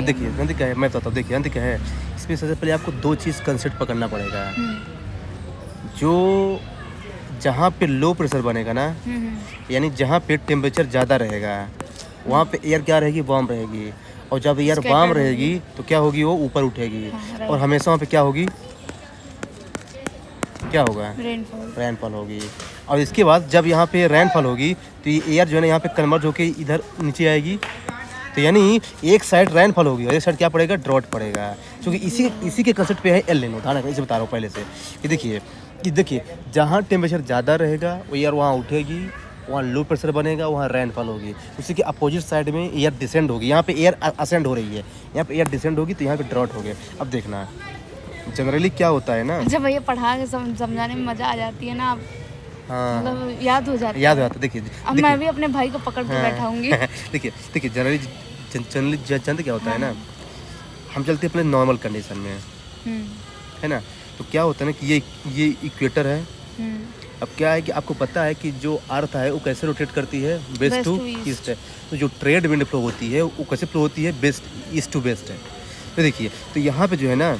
देखिए नंदी क्या है, मैं बताता हूँ। देखिए नंदी क्या है, इसमें सबसे पहले आपको 2 चीज़ कंसेप्ट पकड़ना पड़ेगा। जो जहाँ पे लो प्रेशर बनेगा ना, यानी जहाँ पे टेम्परेचर ज़्यादा रहेगा, वहाँ पे एयर क्या रहेगी, वार्म रहेगी। और जब एयर वार्म रहेगी तो क्या होगी, वो ऊपर उठेगी। और हमेशा वहाँ पे क्या होगी, क्या होगा, रेनफॉल होगी। और इसके बाद जब यहाँ पे रेनफॉल होगी तो ये एयर जो है ना यहाँ पे कन्वर्ट होके इधर नीचे आएगी। तो यानी एक साइड रेनफॉल होगी और एक साइड क्या पड़ेगा, ड्रॉट पड़ेगा। क्योंकि इसी के कंसेप्ट पे है एल निनो। ध्यान रखना, इसे बता रहा हूँ पहले से। कि देखिए जहाँ टेम्परेचर ज़्यादा रहेगा वो एयर वहाँ उठेगी, वहाँ लो प्रेशर बनेगा, वहाँ रेनफॉल होगी। उसी के अपोजिट साइड में एयर डिसेंड होगी। यहाँ पे एयर असेंड हो रही है, यहाँ पे एयर डिसेंड होगी, तो यहाँ पे ड्रॉट हो गया। अब देखना जनरली क्या होता है ना, अच्छा भैया पढ़ा के समझाने में मजा आ जाती है ना। हाँ मतलब याद हो जाता है। याद हो जाता है। देखिए अब मैं भी अपने भाई को पकड़ के बैठाऊंगी। देखिए जनरली जनरली क्या होता है ना, हम चलते हैं अपने नॉर्मल कंडीशन में, है ना। तो क्या होता है ना कि ये इक्वेटर है। अब क्या है कि आपको पता है कि जो अर्थ है वो कैसे रोटेट करती है, वेस्ट टू ईस्ट है। तो जो ट्रेड विंड फ्लो होती है वो कैसे फ्लो होती है, वेस्ट ईस्ट टू वेस्ट है। तो देखिए तो यहाँ पे जो है ना,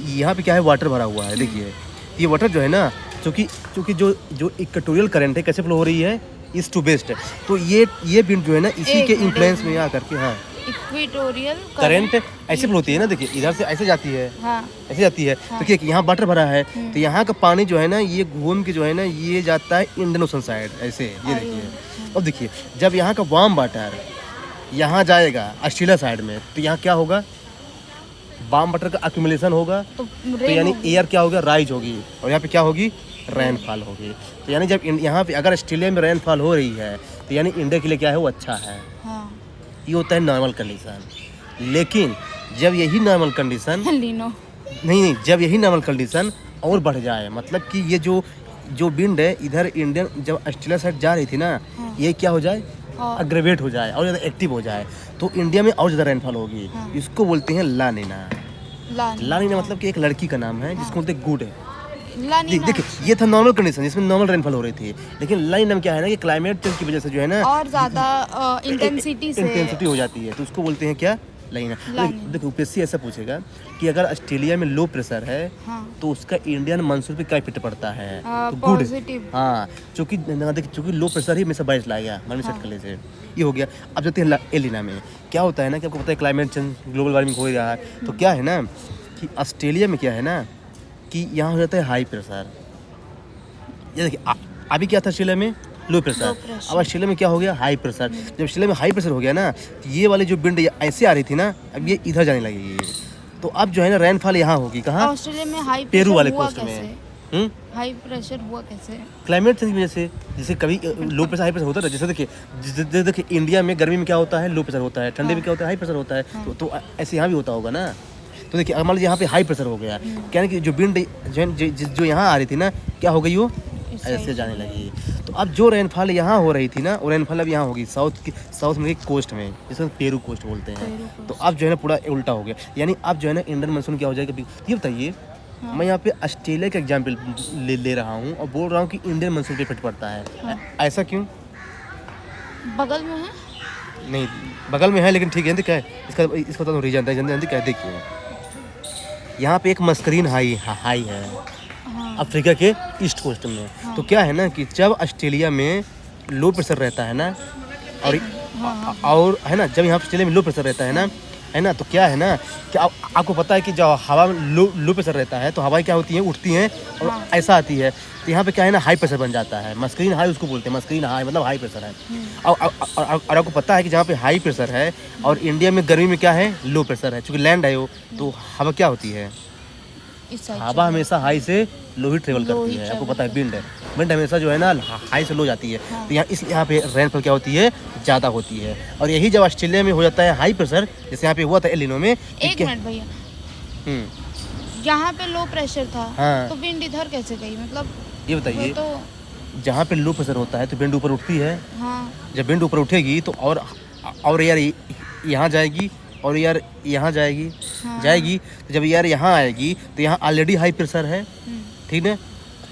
यहाँ पे क्या है, वाटर भरा हुआ है। देखिए ये वाटर जो है ना, क्योंकि जो इक्वेटोरियल करंट है कैसे फ्लो हो रही है, ईस्ट टू वेस्ट है। तो ये विंड जो है ना इसी के इन्फ्लुएंस में आ करके, हाँ, इक्वेटोरियल करंट ऐसे फ्लो होती है ना। देखिए इधर से ऐसे जाती है, ऐसे जाती है। तो देखिए यहाँ वाटर भरा है, तो यहाँ का पानी जो है ना ये घूम के जो है ना ये जाता है इंडियन ओशन साइड, ऐसे। ये देखिए, और देखिए जब यहाँ का वार्म वाटर यहाँ जाएगा ऑस्ट्रेलिया साइड में, तो यहाँ क्या होगा, वार्म वाटर का अक्यूमुलेशन होगा। तो यानी एयर क्या होगा, राइज होगी, और यहाँ पे क्या होगी, रेनफॉल होगी। तो यानी जब यहाँ पे अगर ऑस्ट्रेलिया में रेनफॉल हो रही है तो यानी इंडिया के लिए क्या है, वो अच्छा है। ये होता है नॉर्मल कंडीशन। लेकिन जब यही नॉर्मल कंडीशन नहीं, जब यही नॉर्मल कंडीशन और बढ़ जाए, मतलब कि ये जो विंड है इधर इंडियन जब ऑस्ट्रेलिया साइड जा रही थी ना, ये क्या हो जाए, अग्रेवेट हो जाए और ज़्यादा एक्टिव हो जाए, तो इंडिया में और ज़्यादा रेनफॉल होगी। इसको बोलते हैं ला नीना। ला नीना मतलब कि एक लड़की का नाम है जिसको बोलते हैं गुड है। देखिए ये था नॉर्मल कंडीशन जिसमें नॉर्मल रेनफॉल हो रही थी। लेकिन ला नीना में क्या है ना कि क्लाइमेट चेंज की वजह से जो है ना और ज़्यादा इंटेंसिटी हो जाती है, तो उसको बोलते हैं क्या, ला नीना। देखो यूपीएससी ऐसा पूछेगा कि अगर ऑस्ट्रेलिया में लो प्रेशर है तो उसका इंडियन मानसून पे क्या इफेक्ट पड़ता है, तो गुड। हाँ, चूंकि लो प्रेशर ही हमेशा बारिश लाएगा, मान सेट कर लेते, ये हो गया। अब जाते हैं एलिना में। क्या होता है ना कि आपको पता है क्लाइमेट चेंज, ग्लोबल वार्मिंग हो रहा है। तो क्या है ना कि ऑस्ट्रेलिया में क्या है ना कि यहाँ हो जाता है हाई प्रेशर। ये देखिए अभी क्या था ऑस्ट्रेलिया में, लो प्रेशर। अब ऑस्ट्रेलिया में क्या हो गया, हाई प्रेशर। जब ऑस्ट्रेलिया में हाई प्रेशर हो गया ना, तो ये वाली जो विंड ऐसे आ रही थी ना, अब ये इधर जाने लगेगी। तो अब जो है ना रेनफॉल यहाँ होगी, कहाँ, ऑस्ट्रेलिया में हाई पेरू वाले कोस्ट में। हाई प्रेशर हुआ कैसे, क्लाइमेट चेंज की वजह से। जैसे कभी लो प्रेशर हाई प्रेशर होता है। जैसे देखिए इंडिया में गर्मी में क्या होता है, लो प्रेशर होता है, ठंडे में क्या होता है, हाई प्रेशर होता है। तो ऐसे यहाँ भी होता होगा ना। तो देखिए मान लीजिए यहाँ पे हाई प्रेशर हो गया, क्या कि जो विंड जो यहाँ आ रही थी ना, क्या हो गई, वो ऐसे जाने लगी। तो अब जो रेनफॉल यहाँ हो रही थी ना, वो रेनफॉल अब यहाँ होगी साउथ में कोस्ट में, जिसे पेरू कोस्ट बोलते हैं। तो अब जो है ना पूरा उल्टा हो गया। यानी अब जो है ना इंडियन मानसून क्या हो जाएगा। ये बताइए, मैं यहाँ पे ऑस्ट्रेलिया का एग्जाम्पल ले रहा हूँ और बोल रहा हूँ कि इंडियन मानसून पे इफेक्ट पड़ता है। ऐसा क्यों, बगल में है, नहीं बगल में है, लेकिन ठीक है क्या है इसका तो रीजन क्या है। देखिए यहाँ पे एक मस्करीन हाई है अफ्रीका के ईस्ट कोस्ट में। तो क्या है ना कि जब ऑस्ट्रेलिया में लो प्रेशर रहता है ना, और है ना, जब यहाँ ऑस्ट्रेलिया में लो प्रेशर रहता है ना, तो क्या है ना कि आपको पता है कि जब हवा में लो प्रेशर रहता है तो हवाएं क्या होती हैं, उठती हैं और ऐसा आती है। तो यहाँ पे क्या है ना, हाई प्रेशर बन जाता है। मस्करीन हाई उसको बोलते हैं, मस्करीन हाई मतलब हाई प्रेशर है। और आपको पता है कि जहाँ पे हाई प्रेशर है और इंडिया में गर्मी में क्या है, लो प्रेशर है, चूँकि लैंड है वो, तो हवा क्या होती है, हवा हमेशा हाई से लो ही ट्रेवल करती है। आपको पता है विंड हमेशा जो है ना हाई से लो जाती है। तो यहाँ पे रेनफॉल क्या होती है, ज़्यादा होती है। और यही जब ऑस्ट्रेलिया में हो जाता है हाई प्रेशर, जैसे यहाँ पे हुआ था एल निनो में। एक मिनट भैया, यहाँ पे लो प्रेशर था, तो विंड इधर कैसे गई, मतलब ये बताइए। तो जहाँ पे लो प्रेशर होता है तो विंड ऊपर उठती है। जब विंड ऊपर उठेगी तो और यार यहाँ जाएगी और यार यहाँ जाएगी। तो जब यार यहाँ आएगी तो यहाँ ऑलरेडी हाई प्रेशर है, ठीक है।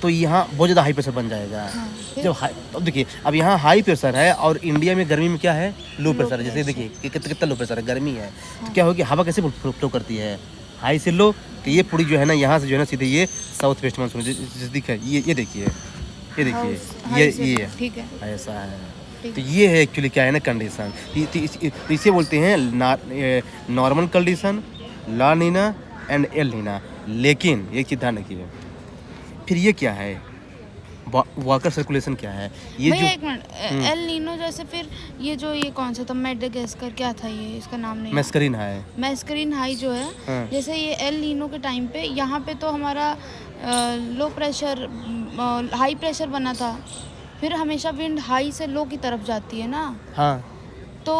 तो यहाँ बहुत ज़्यादा हाई प्रेशर बन जाएगा। जब अब देखिए अब यहाँ हाई प्रेशर है और इंडिया में गर्मी में क्या है, लो प्रेशर है। जैसे देखिए कितना लो प्रेशर है, गर्मी है, तो क्या होगी, हवा कैसे फ्लो करती है, हाई से लो। तो ये पूरी जो है ना यहाँ से जो है ना सीधे ये साउथ वेस्ट मानसून दिखा है, ये देखिए, ये देखिए, ये ठीक है, ऐसा है। तो ये है एक्चुअली क्या है ना कंडीशन, इसे बोलते हैं normal condition, La Nina and El Nino. लेकिन एक चीज़ ध्यान रखिए, फिर ये क्या है, वाकर सर्कुलेशन क्या है, ये जो एक मिनट, एल नीनो जैसे फिर ये जो ये कौन सा था, मेडागास्कर क्या था ये, इसका नाम नहीं, मैस्करीन हाई, मैस्करीन हाई जो है, हाँ। जैसे ये एल नीनो के टाइम पे यहाँ पे तो हमारा लो प्रेशर हाई प्रेशर बना था, फिर हमेशा विंड हाई से लो की तरफ जाती है ना। हाँ तो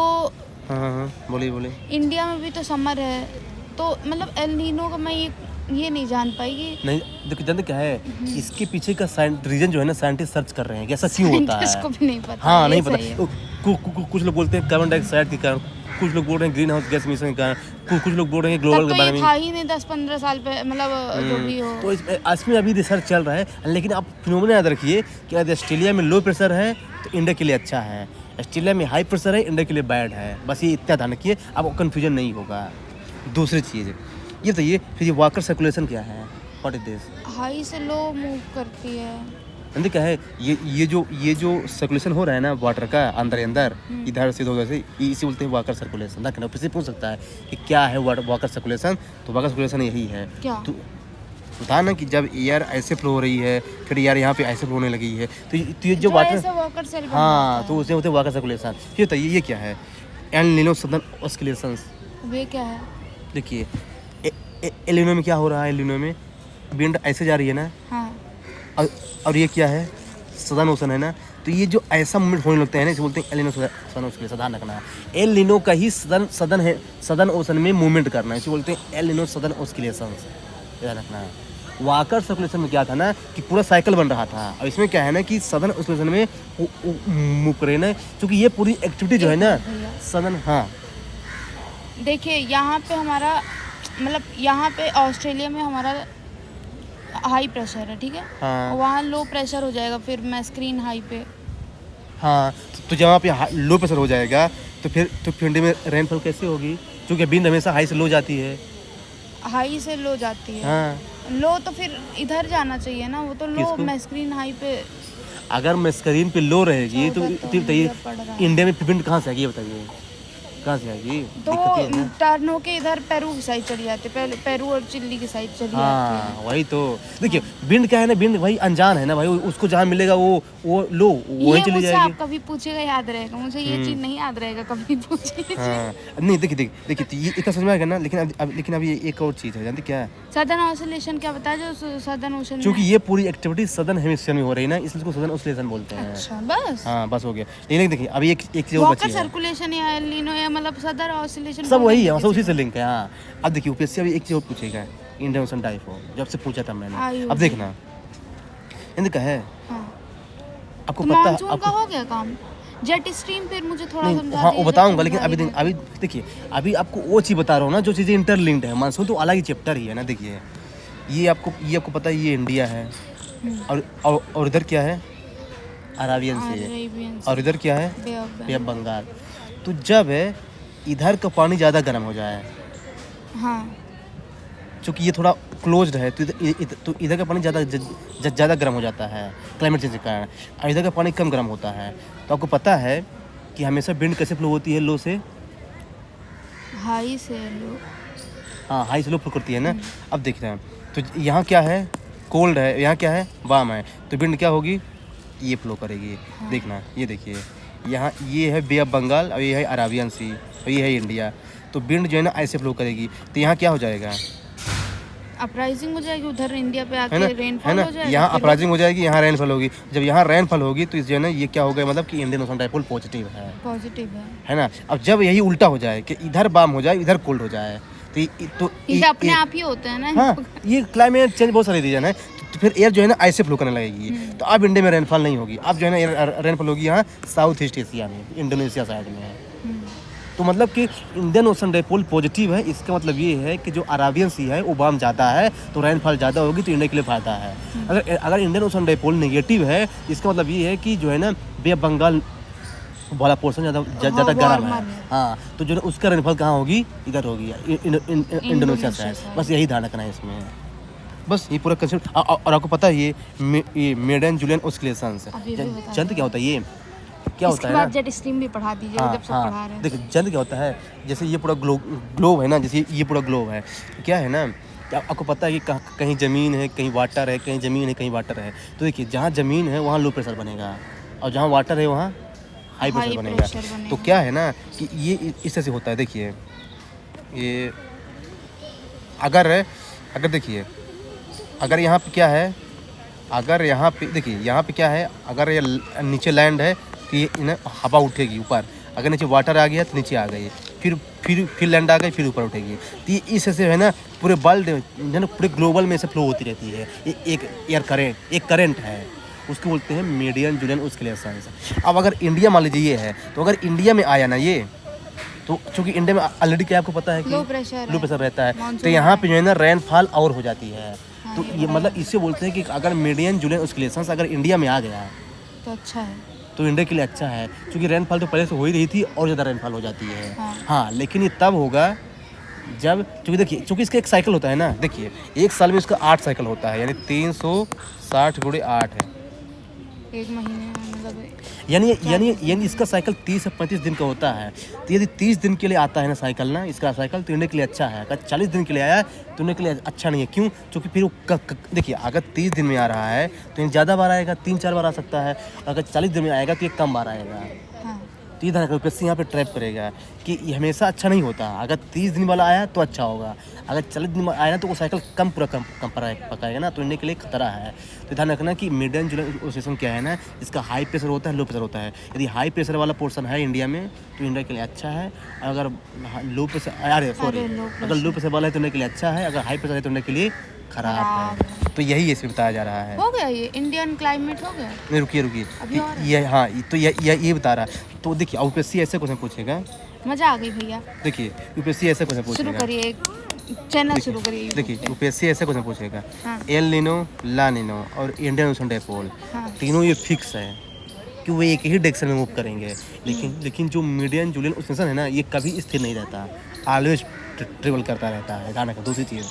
हाँ बोलिए। इंडिया में भी तो समर है, तो मतलब एल नीनो का मैं ये नहीं जान पाएगी। नहीं देखो जानते क्या है, इसके पीछे का रीजन जो है ना साइंटिस्ट सर्च कर रहे हैं कि ऐसा क्यों होता है। इसको भी नहीं पता। हाँ नहीं पता, कुछ लोग बोलते हैं कार्बन डाइऑक्साइड के कारण, कुछ लोग बोल रहे हैं ग्रीन हाउस गैस इमिशन के कारण, कुछ लोग बोल रहे हैं ग्लोबल वार्मिंग। था ही नहीं 10-15 साल पे, मतलब जो भी हो। तो इसमें अभी रिसर्च चल रहा है, लेकिन आप फिनोमेना याद रखिए कि यदि ऑस्ट्रेलिया में लो प्रेशर है तो इंडिया के लिए अच्छा है, ऑस्ट्रेलिया में हाई प्रेशर है इंडिया के लिए बैड है। बस ये इतना ध्यान रखिए, आपको कन्फ्यूजन नहीं होगा। दूसरी चीज़ ये बताइए, फिर ये वाकर सर्कुलेशन क्या है, व्हाट इज दिस? हाई से लो मूव करती है। अंदर क्या है, ये जो सर्कुलेशन हो रहा है ना वाटर का अंदर इधर से उधर से, इसी बोलते हैं वाकर सर्कुलेशन। ना फिर से पूछ सकता है कि क्या है वाकर सर्कुलेशन, तो वाकर सर्कुलेशन यही है क्या? तो बता ना कि जब एयर ऐसे फ्लो हो रही है, फिर एयर यहाँ पे ऐसे फ्लो होने लगी है, तो ये जो वाटर, हाँ, तो उसे होते हैं वाकर सर्कुलेशन। फिर बताइए ये क्या है, एल नीनो सदर्न ऑस्किलेशंस, वे क्या है? देखिए एल नीनो में क्या हो रहा है, एल नीनो में विंड ऐसे जा रही है ना, हाँ। और ये क्या है, सदर्न ओशन है ना, तो ये जो ऐसा मूवमेंट होने लगता है ना, इसे बोलते हैं एल नीनो सदर्न ऑस्किलेशन। ध्यान रखना है, एल नीनो का ही सदर्न ओशन में मूवमेंट करना है, इसे बोलते हैं एल नीनो सदर्न ऑस्किलेशन। ध्यान रखना है। वाकर सर्कुलेशन में क्या था ना कि पूरा साइकिल बन रहा था, और इसमें क्या है ना कि सदर्न ऑस्किलेशन में मूव करे ना, क्योंकि ये पूरी एक्टिविटी जो है ना सदर्न, हाँ देखिए यहाँ पे हमारा मतलब यहाँ पे ऑस्ट्रेलिया में हमारा हाई प्रेशर है, ठीक है, हाँ। वहाँ लो प्रेशर हो जाएगा फिर मैस्करीन हाई पे। हाँ, तो जहाँ पे लो प्रेशर हो जाएगा तो फिर इंडिया में रेनफॉल कैसे होगी, क्योंकि विंड हमेशा हाई से लो जाती है, हाई से लो जाती है। हाँ। लो तो फिर इधर जाना चाहिए ना, वो तो लो मैस्करीन हाई पे। अगर मैस्करीन पे लो रहेगी तो बताइए इंडिया में विंड कहाँ से आएगी, ये बताइए कहाँ से आएगी? तो टर्न होके इधर पेरू की साइड चली जाती है, पहले पेरू और चिल्ली की साइड चली जाती है। वही तो देखिए विंड क्या है ना, विंड भाई अनजान है ना भाई, उसको जहाँ मिलेगा वो लो वही चली जाएगी। आप कभी पूछेगा याद रहेगा, मुझे ये चीज नहीं याद रहेगा, कभी पूछिए। हाँ नहीं देखिए ये इतना समझ में आएगा ना, लेकिन अभी एक और चीज़ है, जानते क्या है, सदर्न ऑसिलेशन क्या बताया, जो सदर्न ओशन, क्योंकि ये पूरी एक्टिविटी सदर्न हेमिस्फीयर में हो रही है ना, इसलिए इसको सदर्न ऑसिलेशन बोलते हैं। अच्छा बस, हाँ बस हो गया। लेकिन देखिए अभी एक चीज़ और बची है, सर्कुलेशन या एल नीनो या मतलब सदर्न ऑसिलेशन सब वही है, सब उसी से लिंक है। हाँ अब देखिए यूपीएससी अभी एक चीज़ और पूछेगा, इंडियन ओशन डाइफॉल जब से पूछा था मैंने, अब देखना इनका है। हाँ। आपको पता है आपका हो गया काम, जेट स्ट्रीम फिर मुझे थोड़ा समझा। हाँ वो बताऊंगा, लेकिन अभी देखिए अभी आपको वो चीज़ बता रहा हूँ ना जो चीज़ें इंटरलिंक्ड है। मानसून तो अलग ही चैप्टर ही है ना। देखिए ये आपको पता है, ये इंडिया है और इधर क्या है, अराबियन सी, और इधर क्या है, बे ऑफ बंगाल। तो जब है इधर का पानी ज़्यादा गर्म हो जाए, हाँ, क्योंकि ये थोड़ा क्लोज्ड है, तो इधर का पानी ज़्यादा गर्म हो जाता है क्लाइमेट चेंज के कारण, और इधर का पानी कम गर्म होता है। तो आपको पता है कि हमेशा विंड कैसे फ्लो होती है, लो से हाई से लो, हाँ हाई से लो फ्लो करती है ना। अब देख रहे हैं तो यहाँ क्या है, कोल्ड है, यहाँ क्या है, वार्म है, तो विंड क्या होगी, ये फ्लो करेगी। हाँ। देखना ये देखिए यहाँ ये है बे ऑफ बंगाल और ये है अराबियन सी और ये है इंडिया, तो विंड जो है ना ऐसे फ्लो करेगी, तो यहाँ क्या हो जाएगा, अपराइजिंग हो जाएगी, उधर इंडिया पे आके रेनफॉल हो जाएगा, यहाँ अपराइजिंग हो जाएगी, यहाँ रेनफॉल होगी। जब यहाँ रेनफॉल होगी तो इस जो है ना ये क्या होगा, मतलब कि इंडियन ओशन डाइपोल पॉजिटिव है ना। अब जब यही उल्टा हो जाए कि इधर वार्म हो जाए इधर कोल्ड हो जाए, तो ये अपने आप ही होता है ना। हाँ ये क्लाइमेट चेंज बहुत सारे रीजन है। तो फिर एयर जो है ना ऐसे फ्लो करने लगेगी, तो अब इंडिया में रेनफॉल नहीं होगी, अब जो है ना रेनफॉल होगी यहाँ साउथ ईस्ट एशिया में, इंडोनेशिया साइड में है। तो मतलब कि इंडियन ओशन डाइपोल पॉजिटिव है, इसका मतलब ये है कि जो अराबियन सी है वो वार्म ज़्यादा है तो रेनफॉल ज़्यादा होगी तो इंडिया के लिए फ़ायदा है। अगर इंडियन ओशन डाइपोल नेगेटिव है, इसका मतलब ये है कि जो है ना बे ऑफ बंगाल वाला पोर्शन ज़्यादा गर्म है। हाँ, तो जो उसका रेनफॉल कहाँ होगी, इधर होगी इंडोनेशिया साइड। बस यही ध्यान रखना है इसमें, बस ये पूरा कंसेप्ट। और आपको पता है ये मेडन जूलियन ऑस्किलेशंस जंत क्या होता है, ये क्या होता है ना, जेट स्ट्रीम भी पढ़ा दीजिए जब सब पढ़ा रहे हैं। देखिए जंत क्या होता है, जैसे ये पूरा ग्लोब है ना, जैसे ये पूरा ग्लोब है, क्या है ना, आपको पता है कि कहीं ज़मीन है, कहीं वाटर है, कहीं ज़मीन है, कहीं वाटर है। तो देखिए जहाँ ज़मीन है वहाँ लो प्रेशर बनेगा और जहाँ वाटर है वहाँ हाई प्रेशर बनेगा। तो क्या है ना कि ये इस तरह से होता है। देखिए ये अगर देखिए अगर यहाँ पे क्या है, अगर यहाँ पे देखिए यहाँ पे क्या है, अगर ये नीचे लैंड है तो ये ना हवा उठेगी ऊपर, अगर नीचे वाटर आ गया तो नीचे आ गई, फिर लैंड आ गई, फिर ऊपर उठेगी। तो ये इस से है ना पूरे वर्ल्ड पूरे ग्लोबल में से फ्लो होती रहती है। ये एक एयर करेंट, एक करंट है, उसको बोलते हैं मेडियन जूलियन ऑस्किलेशंस। अब अगर इंडिया मान लीजिए ये है, तो अगर इंडिया में आया ना ये, तो चूँकि इंडिया में ऑलरेडी क्या आपको पता है कि लो प्रेशर रहता है, तो यहाँ पे जो है ना रेनफॉल और हो जाती है। तो ये मतलब इससे बोलते हैं कि अगर मेडियन जूलियन ऑस्किलेशंस अगर इंडिया में आ गया तो अच्छा है, तो इंडिया के लिए अच्छा है, क्योंकि रेनफॉल तो पहले से हो ही रही थी और ज़्यादा रेनफॉल हो जाती है। हाँ, लेकिन ये तब होगा जब, क्योंकि देखिए चूँकि इसका एक साइकिल होता है ना, देखिए एक साल में इसका 8 साइकिल होता है, यानी 360 × 8 है, एक महीने मतलब यानी इसका साइकिल 30 से 35 दिन का होता है। तो यदि 30 दिन के लिए आता है ना साइकिल ना, इसका साइकिल, तो इंडिया के लिए अच्छा है। अगर 40 दिन के लिए आया है तो इंडिया के लिए अच्छा नहीं है। क्यों? क्योंकि फिर वो देखिए अगर 30 दिन में आ रहा है तो ये ज़्यादा बार आएगा, 3-4 बार आ सकता है। अगर 40 दिन में आएगा तो ये कम बार आएगा। तो इधर यूपीएससी यहाँ पे ट्रैप करेगा कि ये हमेशा अच्छा नहीं होता। अगर 30 दिन वाला आया तो अच्छा होगा, अगर 40 दिन में आया ना तो वो साइकिल कम पकाएगा ना, तो इंडिया के लिए खतरा है। तो ध्यान रखना कि मेडियन जूलियन ऑस्किलेशन क्या है ना, इसका हाई प्रेशर होता है, लो प्रेशर होता है। यदि हाई प्रेशर वाला पोर्शन है इंडिया में तो इंडिया के लिए अच्छा है, अगर लो प्रेशर अगर लो प्रेशर वाला है तो इंडिया के लिए अच्छा है, अगर हाई प्रेशर है तो इंडिया के लिए खराब है। तो यही इसमें बताया जा रहा है। हो गया ये इंडियन क्लाइमेट हो गया। नहीं रुकिए ये, हाँ तो ये बता रहा है। तो देखिए यूपीएससी ऐसे क्वेश्चन पूछेगा, मजा आ गई भैया। देखिए यूपीएससी ऐसे क्वेश्चन पूछेगा, शुरू करिए चैनल शुरू करिए। देखिए यूपीएससी ऐसे क्वेश्चन पूछेगा, एल नीनो, ला नीनो और इंडियन ओशन डाइपोल, तीनों ये फिक्स है कि वो एक ही डायरेक्शन में मूव करेंगे। लेकिन जो मेडियन जूलियन ऑस्किलेशन है ना, ये कभी स्थिर नहीं रहता, ऑलवेज ट्रेवल करता रहता है। ध्यान रखना। दूसरी चीज़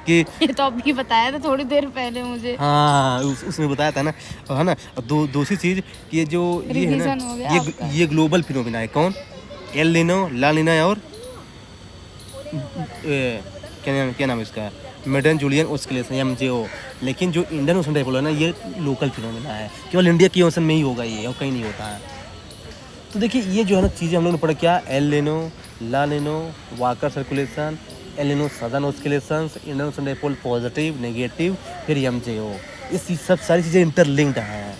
कि ये तो अभी बताया था थोड़ी देर पहले मुझे। हाँ उसमें बताया था ना, है ना। दूसरी चीज़ कि जो ये है ना, ये ग्लोबल फिनोमिना है। कौन? एल नीनो, ला नीना और क्या नाम है इसका, मेडियन जूलियन ऑस्किलेशन MJO। लेकिन जो इंडियन ओशन डाइपोल है ना, ये लोकल फिनोमिना है, केवल इंडिया के ओशन में ही होगा ये, और कहीं नहीं होता है। तो देखिए ये जो है ना चीज़ें हम लोगों ने पढ़ा, क्या El Nino, La Nino, Walker circulation, El Nino southern oscillations, Indian Ocean dipole positive, negative, फिर MJO। इस सब सारी चीज़ें इंटरलिंक्ड हैं।